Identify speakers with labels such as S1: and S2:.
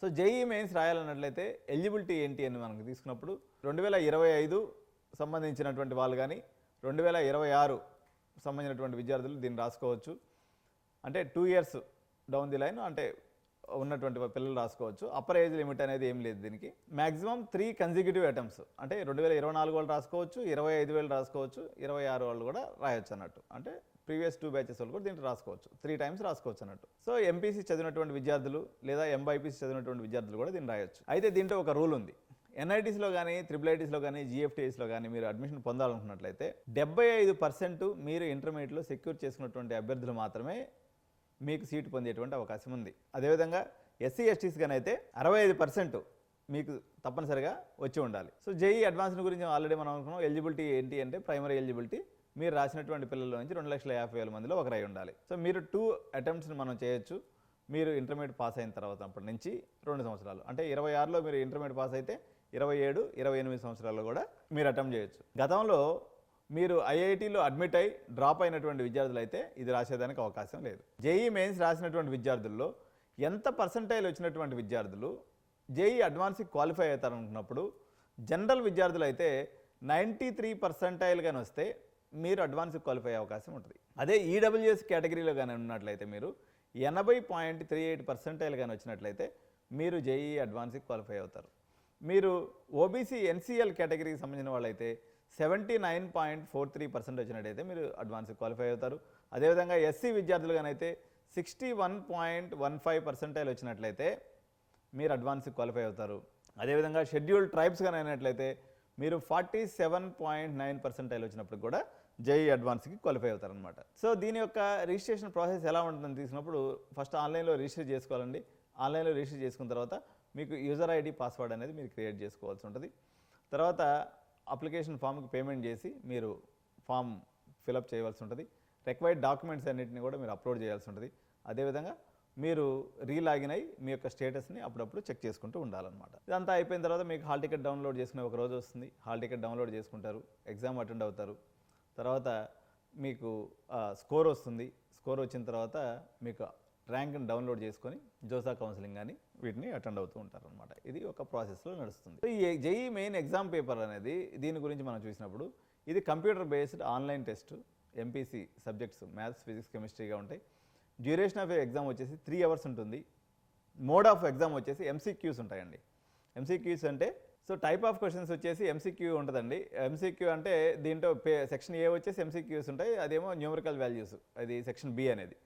S1: So JEE mains రాయాలన్నట్లయితే eligibility ఏంటి అని మనకు తీసుకున్నప్పుడు 2025 సంబంధించినటువంటి వాళ్ళు కానీ 2026 సంబంధించినటువంటి విద్యార్థులు దీన్ని రాసుకోవచ్చు. అంటే 2 years డౌన్ ది లైన్ అంటే ఉన్నటువంటి పిల్లలు రాసుకోవచ్చు. అప్పర్ ఏజ్ లిమిట్ అనేది ఏం లేదు దీనికి. మ్యాక్సిమం 3 కన్సిక్యూటివ్ అటెంప్ట్స్ అంటే 2024 వాళ్ళు రాసుకోవచ్చు, 25 వేలు రాసుకోవచ్చు, 26 వాళ్ళు కూడా రాయొచ్చు అన్నట్టు. అంటే ప్రీవియస్ 2 బ్యాచెస్ వాళ్ళు కూడా దీంట్లో రాసుకోవచ్చు, 3 times రాసుకోవచ్చు అన్నట్టు. సో ఎంపీసీ చదివినటువంటి విద్యార్థులు లేదా ఎంబైపీసీ చదివినటువంటి విద్యార్థులు కూడా దీన్ని రాయొచ్చు. అయితే దీంట్లో ఒక రూల్ ఉంది. ఎన్ఐటీస్లో కానీ ట్రిపుల్ కానీ జిఎఫ్టీఎస్లో కానీ మీరు అడ్మిషన్ పొందాలనుకున్నట్లయితే 75% మీరు ఇంటర్మీడియట్లో సెక్యూర్ చేసుకున్నటువంటి అభ్యర్థులు మాత్రమే మీకు సీటు పొందేటువంటి అవకాశం ఉంది. అదేవిధంగా ఎస్సీ ఎస్టీస్ కానీ అయితే 65% మీకు తప్పనిసరిగా వచ్చి ఉండాలి. సో జేఈ అడ్వాన్స్ గురించి ఆల్రెడీ మనం అనుకున్నాం. ఎలిజిబిలిటీ ఏంటి అంటే ప్రైమరీ ఎలిజిబిలిటీ మీరు రాసినటువంటి పిల్లల నుంచి 2,50,000 మందిలో ఒకరై ఉండాలి. సో మీరు 2 attempts మనం చేయొచ్చు. మీరు ఇంటర్మీడియట్ పాస్ అయిన తర్వాత అప్పటి నుంచి 2 సంవత్సరాలు అంటే 26లో మీరు ఇంటర్మీడియట్ పాస్ అయితే 27, 28 సంవత్సరాల్లో కూడా మీరు అటెంప్ట్ చేయొచ్చు. గతంలో మీరు ఐఐటీలో అడ్మిట్ అయి డ్రాప్ అయినటువంటి విద్యార్థులు అయితే ఇది రాసేదానికి అవకాశం లేదు. జేఈ మెయిన్స్ రాసినటువంటి విద్యార్థుల్లో ఎంత పర్సంటైల్ వచ్చినటువంటి విద్యార్థులు జేఈ అడ్వాన్స్కి క్వాలిఫై అవుతారనుకున్నప్పుడు జనరల్ విద్యార్థులు అయితే 93% కానీ వస్తే మీరు అడ్వాన్స్కి క్వాలిఫై అయ్యే అవకాశం ఉంటుంది. అదే ఈడబ్ల్యూఎస్ కేటగిరీలో కానీ ఉన్నట్లయితే మీరు 80.38% కానీ వచ్చినట్లయితే మీరు జేఈ అడ్వాన్స్కి క్వాలిఫై అవుతారు. మీరు ఓబీసీ ఎన్సీఎల్ కేటగిరీకి సంబంధించిన వాళ్ళైతే 79.43% వచ్చినట్టయితే మీరు అడ్వాన్స్కి క్వాలిఫై అవుతారు. అదేవిధంగా ఎస్సీ విద్యార్థులు కానీ 61.15% వచ్చినట్లయితే మీరు అడ్వాన్స్కి క్వాలిఫై అవుతారు. అదేవిధంగా షెడ్యూల్డ్ ట్రైబ్స్ కానీ అయినట్లయితే మీరు 47.9% వచ్చినప్పుడు కూడా జేఈ అడ్వాన్స్కి క్వాలిఫై అవుతారు అనమాట. సో దీని యొక్క రిజిస్ట్రేషన్ ప్రాసెస్ ఎలా ఉంటుందని తీసుకున్నప్పుడు ఫస్ట్ ఆన్లైన్లో రిజిస్టర్ చేసుకోవాలండి. ఆన్లైన్లో రిజిస్టర్ చేసుకున్న తర్వాత మీకు యూజర్ ఐడి పాస్వర్డ్ అనేది మీరు క్రియేట్ చేసుకోవాల్సి ఉంటుంది. తర్వాత అప్లికేషన్ ఫామ్కి పేమెంట్ చేసి మీరు ఫామ్ ఫిలప్ చేయవలసి ఉంటుంది. రిక్వైర్డ్ డాక్యుమెంట్స్ అన్నింటినీ కూడా మీరు అప్లోడ్ చేయాల్సి ఉంటుంది. అదేవిధంగా మీరు రీలాగిన్ అయ్యి మీ యొక్క స్టేటస్ని అప్పుడప్పుడు చెక్ చేసుకుంటూ ఉండాలన్నమాట. ఇదంతా అయిపోయిన తర్వాత మీకు హాల్ టికెట్ డౌన్లోడ్ చేసుకునే ఒక రోజు వస్తుంది. హాల్ టికెట్ డౌన్లోడ్ చేసుకుంటారు, ఎగ్జామ్ అటెండ్ అవుతారు. తర్వాత మీకు స్కోర్ వస్తుంది. స్కోర్ వచ్చిన తర్వాత మీకు ర్యాంక్ని డౌన్లోడ్ చేసుకొని జోసా కౌన్సిలింగ్ కానీ వీటిని అటెండ్ అవుతూ ఉంటారనమాట. ఇది ఒక ప్రాసెస్లో నడుస్తుంది. సో ఈ జేఈ మెయిన్ ఎగ్జామ్ పేపర్ అనేది దీని గురించి మనం చూసినప్పుడు ఇది computer based online test. MPC subjects maths, physics, కెమిస్ట్రీగా ఉంటాయి. డ్యూరేషన్ ఆఫ్ ఎగ్జామ్ వచ్చేసి 3 hours ఉంటుంది. మోడ్ ఆఫ్ ఎగ్జామ్ వచ్చేసి ఎంసీక్యూస్ ఉంటాయండి. ఎంసీక్యూస్ అంటే సో టైప్ ఆఫ్ క్వశ్చన్స్ వచ్చేసి ఎంసీక్యూ ఉంటుందండి. ఎంసీక్యూ అంటే దీంట్లో సెక్షన్ ఏ వచ్చేసి ఎంసీక్యూస్ ఉంటాయి, అదేమో న్యూమరికల్ వాల్యూస్, అది సెక్షన్ బి అనేది.